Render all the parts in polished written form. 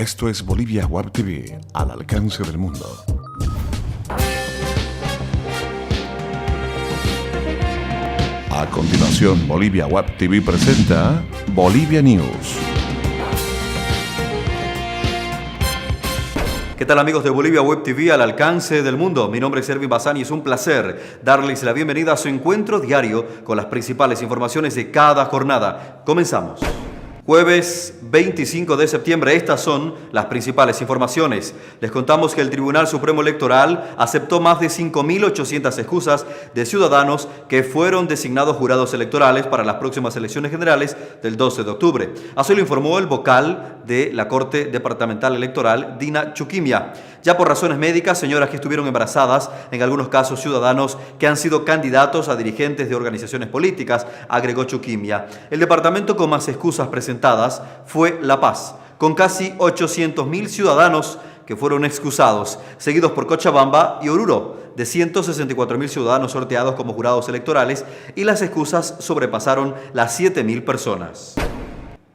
Esto es Bolivia Web TV, al alcance del mundo. A continuación, Bolivia Web TV presenta Bolivia News. ¿Qué tal, amigos de Bolivia Web TV al alcance del mundo? Mi nombre es Erwin Bazán y es un placer darles la bienvenida a su encuentro diario con las principales informaciones de cada jornada. Comenzamos. Jueves 25 de septiembre, estas son las principales informaciones. Les contamos que el Tribunal Supremo Electoral aceptó más de 5.800 excusas de ciudadanos que fueron designados jurados electorales para las próximas elecciones generales del 12 de octubre. Así lo informó el vocal de la Corte Departamental Electoral, Dina Chuquimia. Ya por razones médicas, señoras que estuvieron embarazadas, en algunos casos ciudadanos que han sido candidatos a dirigentes de organizaciones políticas, agregó Chuquimia. El departamento con más excusas presentadas fue La Paz, con casi 800.000 ciudadanos que fueron excusados, seguidos por Cochabamba y Oruro, de 164.000 ciudadanos sorteados como jurados electorales, y las excusas sobrepasaron las 7.000 personas.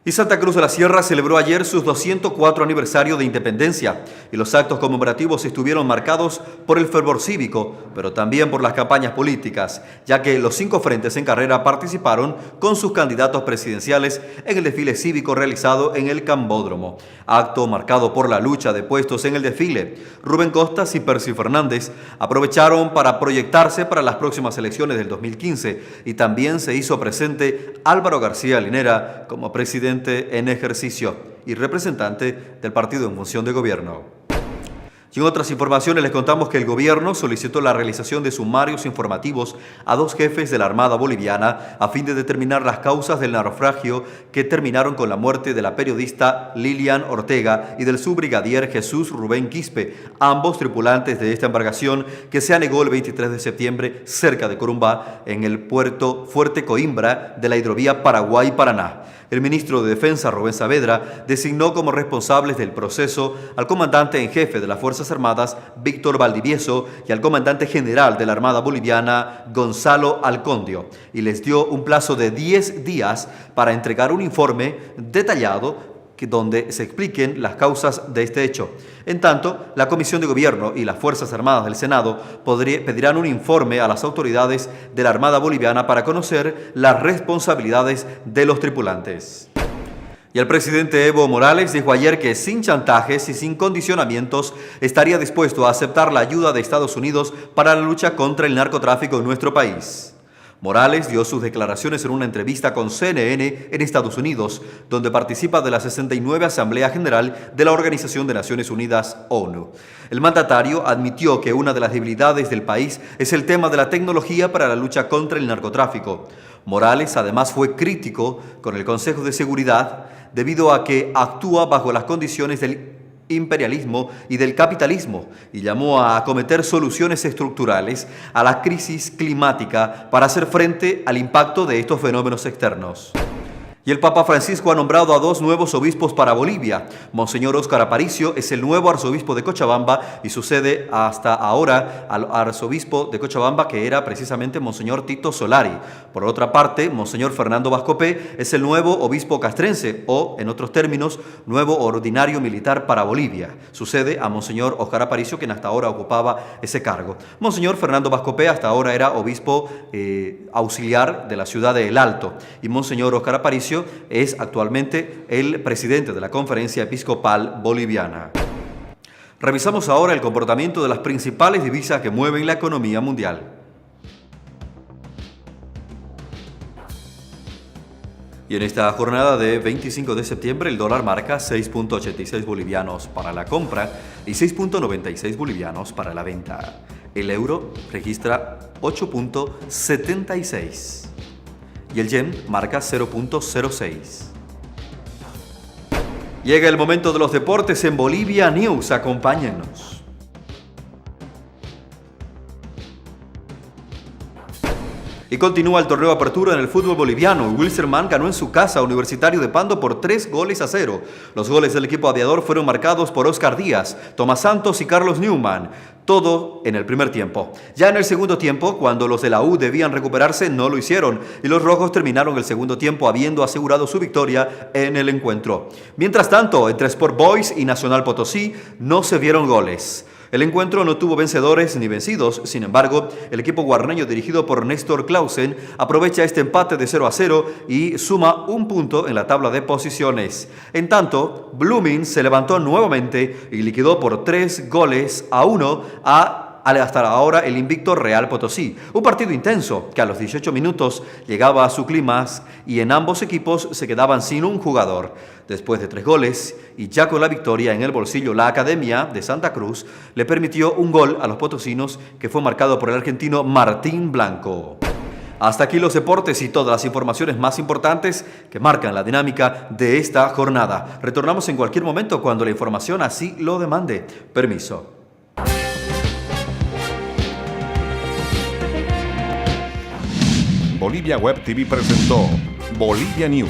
Y Santa Cruz de la Sierra celebró ayer su 204 aniversario de independencia y los actos conmemorativos estuvieron marcados por el fervor cívico, pero también por las campañas políticas, ya que los 5 frentes en carrera participaron con sus candidatos presidenciales en el desfile cívico realizado en el Cambódromo. Acto marcado por la lucha de puestos en el desfile. Rubén Costas y Percy Fernández aprovecharon para proyectarse para las próximas elecciones del 2015 y también se hizo presente Álvaro García Linera como presidente en ejercicio y representante del partido en función de gobierno. Y en otras informaciones les contamos que el gobierno solicitó la realización de sumarios informativos a 2 jefes de la Armada Boliviana a fin de determinar las causas del naufragio que terminaron con la muerte de la periodista Lilian Ortega y del subbrigadier Jesús Rubén Quispe, ambos tripulantes de esta embarcación que se anegó el 23 de septiembre cerca de Corumbá en el puerto Fuerte Coimbra de la hidrovía Paraguay-Paraná. El ministro de Defensa, Rubén Saavedra, designó como responsables del proceso al comandante en jefe de las Fuerzas Armadas, Víctor Valdivieso, y al comandante general de la Armada Boliviana, Gonzalo Alcondio, y les dio un plazo de 10 días para entregar un informe detallado donde se expliquen las causas de este hecho. En tanto, la Comisión de Gobierno y las Fuerzas Armadas del Senado pedirán un informe a las autoridades de la Armada Boliviana para conocer las responsabilidades de los tripulantes. Y el presidente Evo Morales dijo ayer que sin chantajes y sin condicionamientos estaría dispuesto a aceptar la ayuda de Estados Unidos para la lucha contra el narcotráfico en nuestro país. Morales dio sus declaraciones en una entrevista con CNN en Estados Unidos, donde participa de la 69 Asamblea General de la Organización de Naciones Unidas, ONU. El mandatario admitió que una de las debilidades del país es el tema de la tecnología para la lucha contra el narcotráfico. Morales además fue crítico con el Consejo de Seguridad debido a que actúa bajo las condiciones del imperialismo y del capitalismo y llamó a acometer soluciones estructurales a la crisis climática para hacer frente al impacto de estos fenómenos externos. Y el Papa Francisco ha nombrado a 2 nuevos obispos para Bolivia. Monseñor Óscar Aparicio es el nuevo arzobispo de Cochabamba y sucede hasta ahora al arzobispo de Cochabamba, que era precisamente Monseñor Tito Solari. Por otra parte, Monseñor Fernando Vascopé es el nuevo obispo castrense o, en otros términos, nuevo ordinario militar para Bolivia. Sucede a Monseñor Óscar Aparicio, quien hasta ahora ocupaba ese cargo. Monseñor Fernando Vascopé hasta ahora era obispo auxiliar de la ciudad de El Alto y Monseñor Óscar Aparicio es actualmente el presidente de la Conferencia Episcopal Boliviana. Revisamos ahora el comportamiento de las principales divisas que mueven la economía mundial. Y en esta jornada de 25 de septiembre el dólar marca 6.86 bolivianos para la compra y 6.96 bolivianos para la venta. El euro registra 8.76. Y el yen marca 0.06. Llega el momento de los deportes en Bolivia News. Y continúa el torneo Apertura en el fútbol boliviano. Wilstermann ganó en su casa a Universitario de Pando por 3-0. Los goles del equipo aviador fueron marcados por Oscar Díaz, Tomás Santos y Carlos Newman. Todo en el primer tiempo. Ya en el segundo tiempo, cuando los de la U debían recuperarse, no lo hicieron y los rojos terminaron el segundo tiempo habiendo asegurado su victoria en el encuentro. Mientras tanto, entre Sport Boys y Nacional Potosí no se vieron goles. El encuentro no tuvo vencedores ni vencidos, sin embargo, el equipo guarneño dirigido por Néstor Clausen aprovecha este empate de 0-0 y suma un punto en la tabla de posiciones. En tanto, Blooming se levantó nuevamente y liquidó por 3-1 hasta ahora el invicto Real Potosí. Un partido intenso que a los 18 minutos llegaba a su clímax y en ambos equipos se quedaban sin un jugador. Después de 3 goles y ya con la victoria en el bolsillo, la Academia de Santa Cruz le permitió un gol a los potosinos que fue marcado por el argentino Martín Blanco. Hasta aquí los deportes y todas las informaciones más importantes que marcan la dinámica de esta jornada. Retornamos en cualquier momento cuando la información así lo demande. Permiso. Bolivia Web TV presentó Bolivia News.